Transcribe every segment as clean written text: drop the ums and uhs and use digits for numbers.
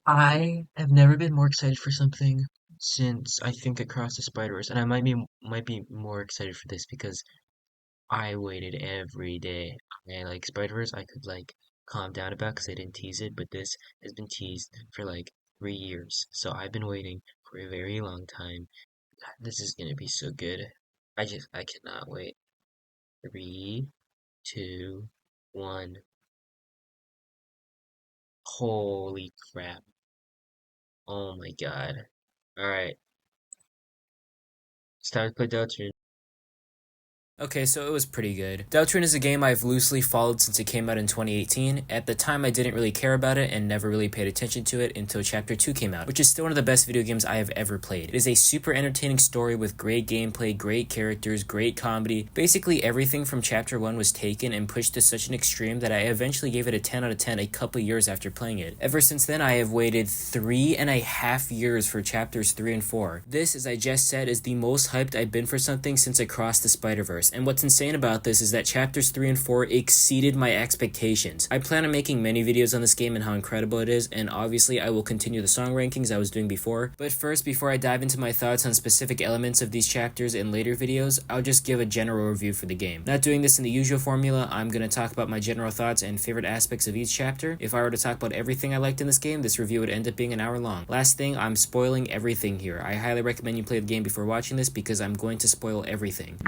I have never been more excited for something since I think Across the Spider-Verse, and I might be more excited for this because I waited every day. I like Spider-Verse, I could like calm down about because they didn't tease it, but this has been teased for like 3 years, so I've been waiting for a very long time. This is gonna be so good. I cannot wait. Three, two, one. Holy crap! Oh my god! All right, it's time to play Deltarune. Okay, so it was pretty good. DELTARUNE is a game I've loosely followed since it came out in 2018. At the time, I didn't really care about it and never really paid attention to it until Chapter 2 came out, which is still one of the best video games I have ever played. It is a super entertaining story with great gameplay, great characters, great comedy. Basically, everything from Chapter 1 was taken and pushed to such an extreme that I eventually gave it a 10 out of 10 a couple years after playing it. Ever since then, I have waited 3.5 years for Chapters 3 and 4. This, as I just said, is the most hyped I've been for something since Across the Spider-Verse. And what's insane about this is that chapters 3 and 4 exceeded my expectations. I plan on making many videos on this game and how incredible it is, and obviously I will continue the song rankings I was doing before. But first, before I dive into my thoughts on specific elements of these chapters in later videos, I'll just give a general review for the game. Not doing this in the usual formula, I'm going to talk about my general thoughts and favorite aspects of each chapter. If I were to talk about everything I liked in this game, this review would end up being an hour long. Last thing, I'm spoiling everything here. I highly recommend you play the game before watching this because I'm going to spoil everything.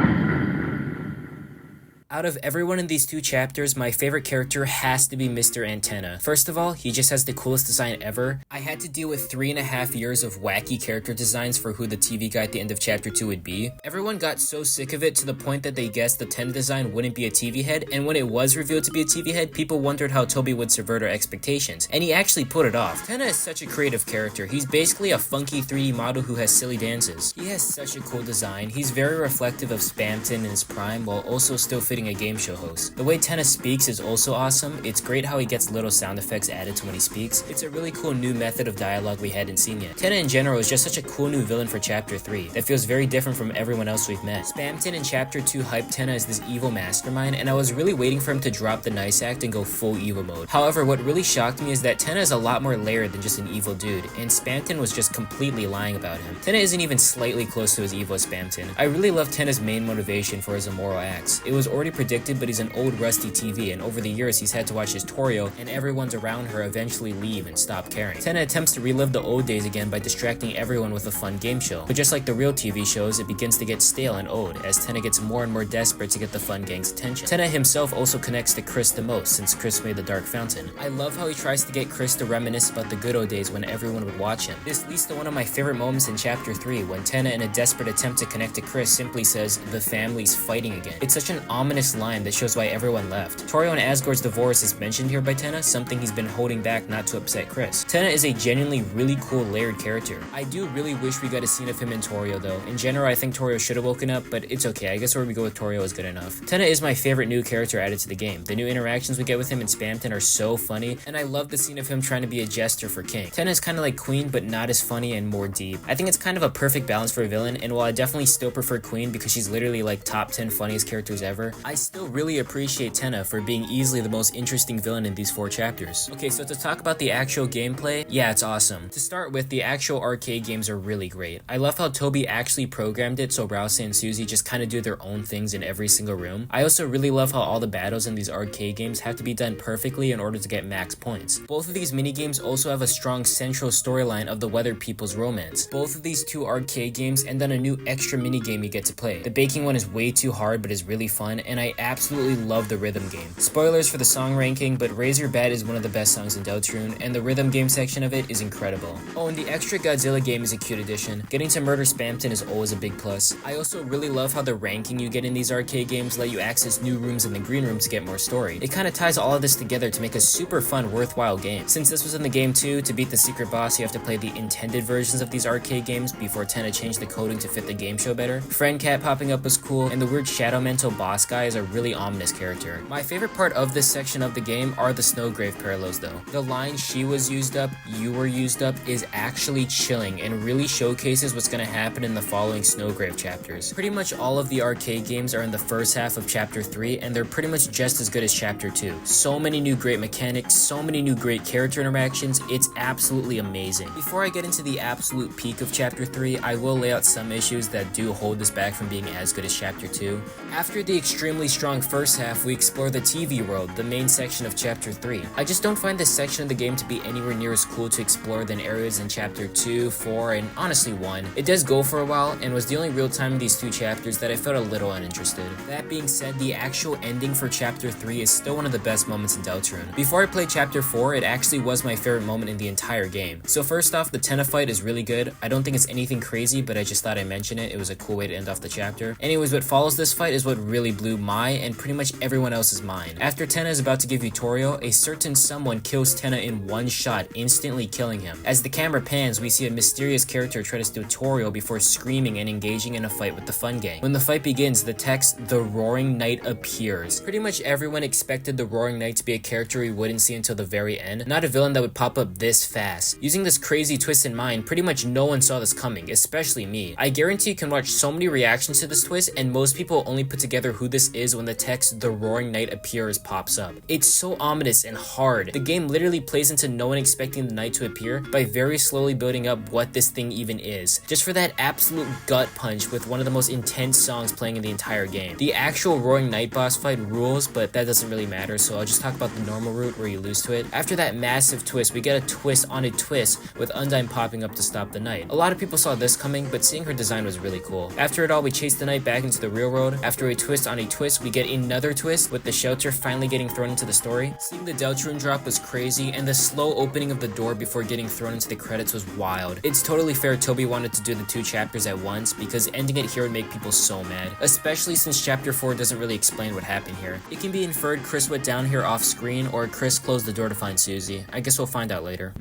Out of everyone in these two chapters, my favorite character has to be Mr. Antenna. First of all, he just has the coolest design ever. I had to deal with 3.5 years of wacky character designs for who the TV guy at the end of chapter 2 would be. Everyone got so sick of it to the point that they guessed the Tenna design wouldn't be a TV head, and when it was revealed to be a TV head, people wondered how Toby would subvert our expectations, and he actually put it off. Tenna is such a creative character. He's basically a funky 3D model who has silly dances. He has such a cool design. He's very reflective of Spamton in his prime while also still fitting a game show host. The way Tenna speaks is also awesome. It's great how he gets little sound effects added to when he speaks. It's a really cool new method of dialogue we hadn't seen yet. Tenna in general is just such a cool new villain for chapter 3 that feels very different from everyone else we've met. Spamton in chapter 2 hyped Tenna as this evil mastermind, and I was really waiting for him to drop the nice act and go full evil mode. However, what really shocked me is that Tenna is a lot more layered than just an evil dude, and Spamton was just completely lying about him. Tenna isn't even slightly close to as evil as Spamton. I really love Tenna's main motivation for his immoral acts. It was already predicted, but he's an old rusty TV, and over the years he's had to watch his Torio and everyone's around her eventually leave and stop caring. Tenna attempts to relive the old days again by distracting everyone with a fun game show. But just like the real TV shows, it begins to get stale and old as Tenna gets more and more desperate to get the fun gang's attention. Tenna himself also connects to Chris the most since Chris made the Dark Fountain. I love how he tries to get Chris to reminisce about the good old days when everyone would watch him. This leads to one of my favorite moments in chapter 3 when Tenna, in a desperate attempt to connect to Chris, simply says, "The family's fighting again." It's such an ominous line that shows why everyone left. Torio and Asgard's divorce is mentioned here by Tenna, something he's been holding back not to upset Chris. Tenna is a genuinely really cool layered character. I do really wish we got a scene of him in Torio though. In general, I think Torio should have woken up, but it's okay. I guess where we go with Torio is good enough. Tenna is my favorite new character added to the game. The new interactions we get with him in Spamton are so funny, and I love the scene of him trying to be a jester for King. Tenna is kind of like Queen, but not as funny and more deep. I think it's kind of a perfect balance for a villain, and while I definitely still prefer Queen because she's literally like top 10 funniest characters ever, I still really appreciate Tenna for being easily the most interesting villain in these 4 chapters. Okay, so to talk about the actual gameplay, yeah, it's awesome. To start with, the actual arcade games are really great. I love how Toby actually programmed it so Rouse and Susie just kind of do their own things in every single room. I also really love how all the battles in these arcade games have to be done perfectly in order to get max points. Both of these minigames also have a strong central storyline of the Weather People's romance. Both of these 2 arcade games end on a new extra minigame you get to play. The baking one is way too hard but is really fun, and I absolutely love the rhythm game. Spoilers for the song ranking, but Raise Your Bat is one of the best songs in Deltarune, and the rhythm game section of it is incredible. Oh, and the extra Godzilla game is a cute addition. Getting to murder Spamton is always a big plus. I also really love how the ranking you get in these arcade games let you access new rooms in the green room to get more story. It kind of ties all of this together to make a super fun, worthwhile game. Since this was in the game too, to beat the secret boss you have to play the intended versions of these arcade games before Tenna changed the coding to fit the game show better. Friend Cat popping up was cool, and the weird Shadow Mental boss guy Sai is a really ominous character. My favorite part of this section of the game are the Snowgrave parallels though. The line "she was used up, you were used up" is actually chilling and really showcases what's gonna happen in the following Snowgrave chapters. Pretty much all of the arcade games are in the first half of chapter 3 and they're pretty much just as good as chapter 2. So many new great mechanics, so many new great character interactions, it's absolutely amazing. Before I get into the absolute peak of chapter 3, I will lay out some issues that do hold this back from being as good as chapter 2. After the extremely strong first half, we explore the TV world, the main section of chapter 3. I just don't find this section of the game to be anywhere near as cool to explore than areas in chapter 2, 4, and honestly 1. It does go for a while and was the only real time in these two chapters that I felt a little uninterested. That being said, the actual ending for chapter 3 is still one of the best moments in Deltarune. Before I played chapter 4, it actually was my favorite moment in the entire game. So first off, the Tenna fight is really good. I don't think it's anything crazy, but I just thought I'd mention it. It was a cool way to end off the chapter. Anyways, what follows this fight is what really blew my and pretty much everyone else's mind. After Tenna is about to give Utorio, a certain someone kills Tenna in one shot, instantly killing him. As the camera pans, we see a mysterious character try to steal Utorio before screaming and engaging in a fight with the Fun Gang. When the fight begins, the text "The Roaring Knight" appears. Pretty much everyone expected the Roaring Knight to be a character we wouldn't see until the very end, not a villain that would pop up this fast. Using this crazy twist in mind, pretty much no one saw this coming, especially me. I guarantee you can watch so many reactions to this twist and most people only put together who this is when the text "The Roaring Knight" appears pops up. It's so ominous and hard. The game literally plays into no one expecting the knight to appear by very slowly building up what this thing even is, just for that absolute gut punch with one of the most intense songs playing in the entire game. The actual Roaring Knight boss fight rules, but that doesn't really matter, so I'll just talk about the normal route where you lose to it. After that massive twist, we get a twist on a twist with Undyne popping up to stop the knight. A lot of people saw this coming, but seeing her design was really cool. After it all, we chase the knight back into the real world. After a twist on a twist, we get another twist with the shelter finally getting thrown into the story. Seeing the Deltarune drop was crazy, and the slow opening of the door before getting thrown into the credits was wild. It's totally fair Toby wanted to do the two chapters at once, because ending it here would make people so mad, especially since chapter 4 doesn't really explain what happened here. It can be inferred Chris went down here off screen, or Chris closed the door to find Susie. I guess we'll find out later.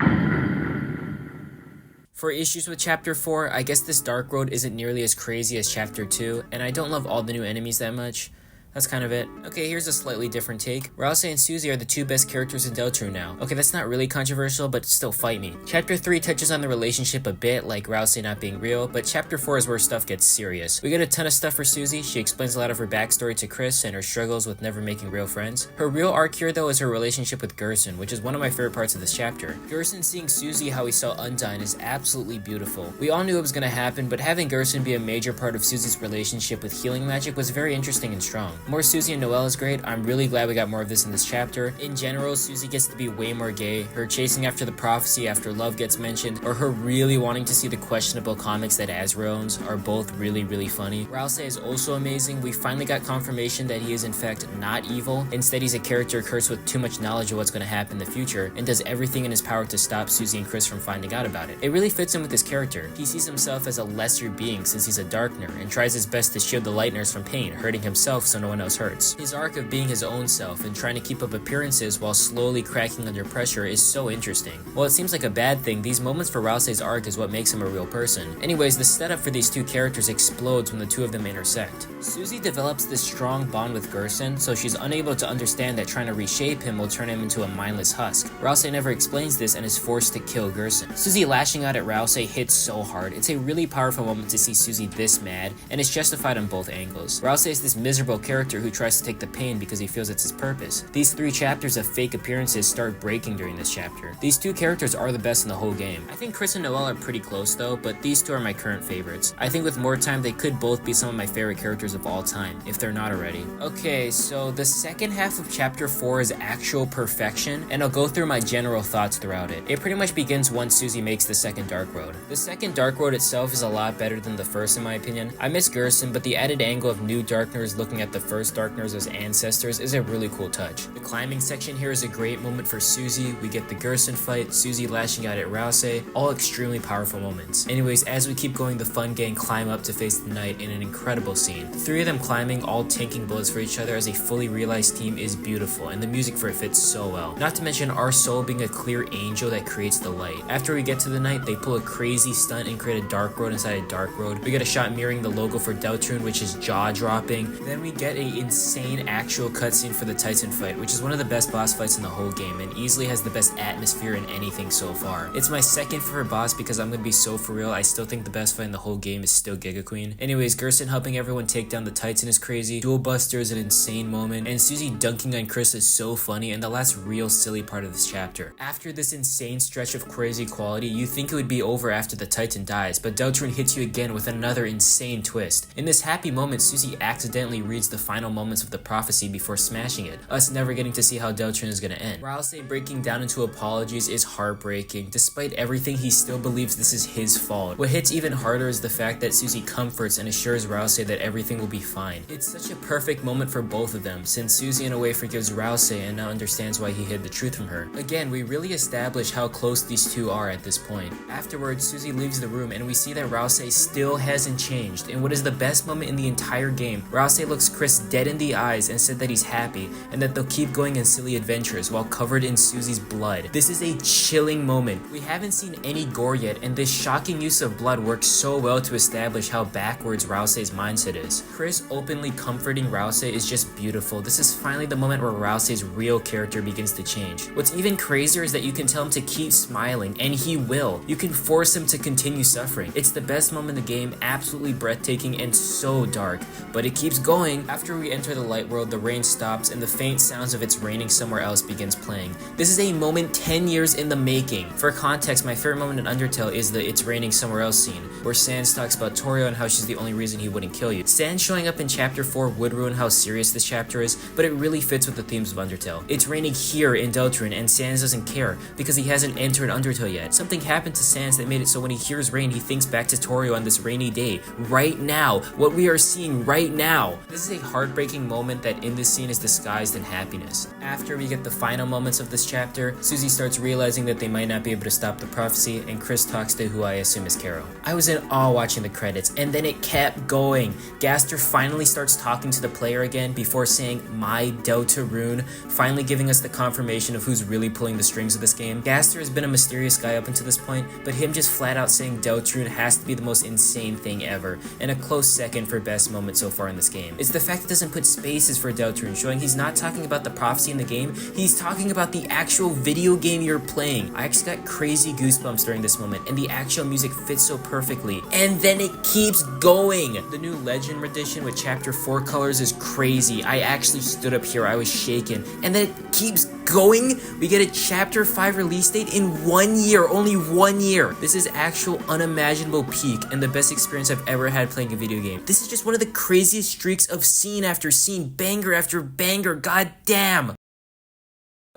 For issues with chapter 4, I guess this Dark Road isn't nearly as crazy as chapter 2, and I don't love all the new enemies that much. That's kind of it. Okay, here's a slightly different take. Rousey and Susie are the two best characters in Deltarune now. Okay, that's not really controversial, but still fight me. Chapter 3 touches on the relationship a bit, like Rousey not being real, but chapter 4 is where stuff gets serious. We get a ton of stuff for Susie. She explains a lot of her backstory to Chris and her struggles with never making real friends. Her real arc here though is her relationship with Gerson, which is one of my favorite parts of this chapter. Gerson seeing Susie how he saw Undyne is absolutely beautiful. We all knew it was gonna happen, but having Gerson be a major part of Susie's relationship with healing magic was very interesting and strong. More Susie and Noelle is great. I'm really glad we got more of this in this chapter. In general, Susie gets to be way more gay. Her chasing after the prophecy after love gets mentioned, or her really wanting to see the questionable comics that Azrael owns are both really funny. Rousey is also amazing. We finally got confirmation that he is in fact not evil. Instead, he's a character cursed with too much knowledge of what's going to happen in the future and does everything in his power to stop Susie and Chris from finding out about it. It really fits in with his character. He sees himself as a lesser being since he's a Darkner and tries his best to shield the Lightners from pain, hurting himself so no one else hurts. His arc of being his own self and trying to keep up appearances while slowly cracking under pressure is so interesting. While it seems like a bad thing, these moments for Rousey's arc is what makes him a real person. Anyways, the setup for these two characters explodes when the two of them intersect. Susie develops this strong bond with Gerson, so she's unable to understand that trying to reshape him will turn him into a mindless husk. Rousey never explains this and is forced to kill Gerson. Susie lashing out at Rousey hits so hard. It's a really powerful moment to see Susie this mad, and it's justified on both angles. Rousey is this miserable character who tries to take the pain because he feels it's his purpose. These 3 chapters of fake appearances start breaking during this chapter. These 2 characters are the best in the whole game. I think Chris and Noelle are pretty close though, but these 2 are my current favorites. I think with more time they could both be some of my favorite characters of all time, if they're not already. Okay, so the second half of chapter 4 is actual perfection, and I'll go through my general thoughts throughout it. It pretty much begins once Susie makes the second Dark Road. The second Dark Road itself is a lot better than the first in my opinion. I miss Gerson, but the added angle of new Darkners looking at the first Darkners as ancestors is a really cool touch. The climbing section here is a great moment for Susie. We get the Gerson fight, Susie lashing out at Rousey, all extremely powerful moments. Anyways, as we keep going, the Fun Gang climb up to face the knight in an incredible scene. The 3 of them climbing, all tanking bullets for each other as a fully realized team is beautiful, and the music for it fits so well. Not to mention our soul being a clear angel that creates the light. After we get to the knight, they pull a crazy stunt and create a Dark Road inside a Dark Road. We get a shot mirroring the logo for Deltarune, which is jaw-dropping. Then we get an insane actual cutscene for the Titan fight, which is one of the best boss fights in the whole game and easily has the best atmosphere in anything so far. It's my second favorite boss because I'm gonna be so for real, I still think the best fight in the whole game is still Giga Queen. Anyways, Gerson helping everyone take down the Titan is crazy, Dual Buster is an insane moment, and Susie dunking on Chris is so funny and the last real silly part of this chapter. After this insane stretch of crazy quality, you think it would be over after the Titan dies, but DELTARUNE hits you again with another insane twist. In this happy moment, Susie accidentally reads the final moments of the prophecy before smashing it, us never getting to see how DELTARUNE is gonna end. Ralsei breaking down into apologies is heartbreaking. Despite everything, he still believes this is his fault. What hits even harder is the fact that Susie comforts and assures Ralsei that everything will be fine. It's such a perfect moment for both of them, since Susie in a way forgives Ralsei and now understands why he hid the truth from her. Again, we really establish how close these two are at this point. Afterwards, Susie leaves the room and we see that Ralsei still hasn't changed. In what is the best moment in the entire game, Ralsei looks Chris dead in the eyes and said that he's happy and that they'll keep going on silly adventures while covered in Susie's blood. This is a chilling moment. We haven't seen any gore yet, and this shocking use of blood works so well to establish how backwards Ralsei's mindset is. Chris openly comforting Ralsei is just beautiful. This is finally the moment where Ralsei's real character begins to change. What's even crazier is that you can tell him to keep smiling, and he will. You can force him to continue suffering. It's the best moment in the game, absolutely breathtaking and so dark, but it keeps going. After we enter the light world, the rain stops and the faint sounds of It's Raining Somewhere Else begins playing. This is a moment 10 years in the making. For context, my favorite moment in Undertale is the It's Raining Somewhere Else scene, where Sans talks about Torio and how she's the only reason he wouldn't kill you. Sans showing up in chapter 4 would ruin how serious this chapter is, but it really fits with the themes of Undertale. It's raining here in DELTARUNE and Sans doesn't care because he hasn't entered Undertale yet. Something happened to Sans that made it so when he hears rain, he thinks back to Torio on this rainy day. Right now. What we are seeing right now. This is a heartbreaking moment that in this scene is disguised in happiness. After we get the final moments of this chapter, Susie starts realizing that they might not be able to stop the prophecy, and Chris talks to who I assume is Caro. I was in awe watching the credits, and then it kept going. Gaster finally starts talking to the player again before saying, "My DELTARUNE," finally giving us the confirmation of who's really pulling the strings of this game. Gaster has been a mysterious guy up until this point, but him just flat out saying DELTARUNE has to be the most insane thing ever, and a close second for best moment so far in this game. It's the fact it doesn't put spaces for DELTARUNE, showing he's not talking about the prophecy in the game, he's talking about the actual video game you're playing. I actually got crazy goosebumps during this moment, and the actual music fits so perfectly. And then it keeps going! The new Legend rendition with chapter 4 colors is crazy. I actually stood up here, I was shaken. And then it keeps going! We get a chapter 5 release date in 1 year, only 1 year. This is actual unimaginable peak and the best experience I've ever had playing a video game. This is just one of the craziest streaks of scene after scene, banger after banger, god damn!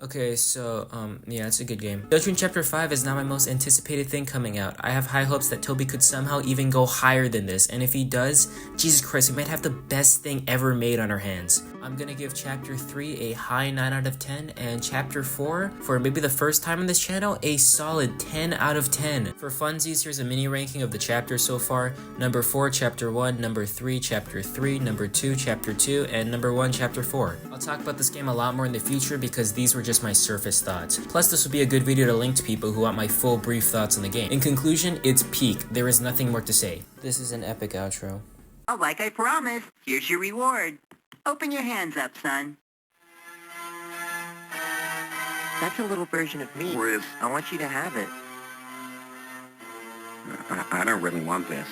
Okay, so, yeah, it's a good game. DELTARUNE Chapter 5 is now my most anticipated thing coming out. I have high hopes that Toby could somehow even go higher than this, and if he does, Jesus Christ, we might have the best thing ever made on our hands. I'm gonna give Chapter 3 a high 9 out of 10, and Chapter 4, for maybe the first time on this channel, a solid 10 out of 10. For funsies, here's a mini ranking of the chapters so far. Number 4, Chapter 1, number 3, Chapter 3, number 2, Chapter 2, and number 1, Chapter 4. I'll talk about this game a lot more in the future because these were just my surface thoughts. Plus, this will be a good video to link to people who want my full brief thoughts on the game. In conclusion, it's peak. There is nothing more to say. This is an epic outro. Oh, like I promised, here's your reward. Open your hands up, son. That's a little version of me. Riz, I want you to have it. I don't really want this.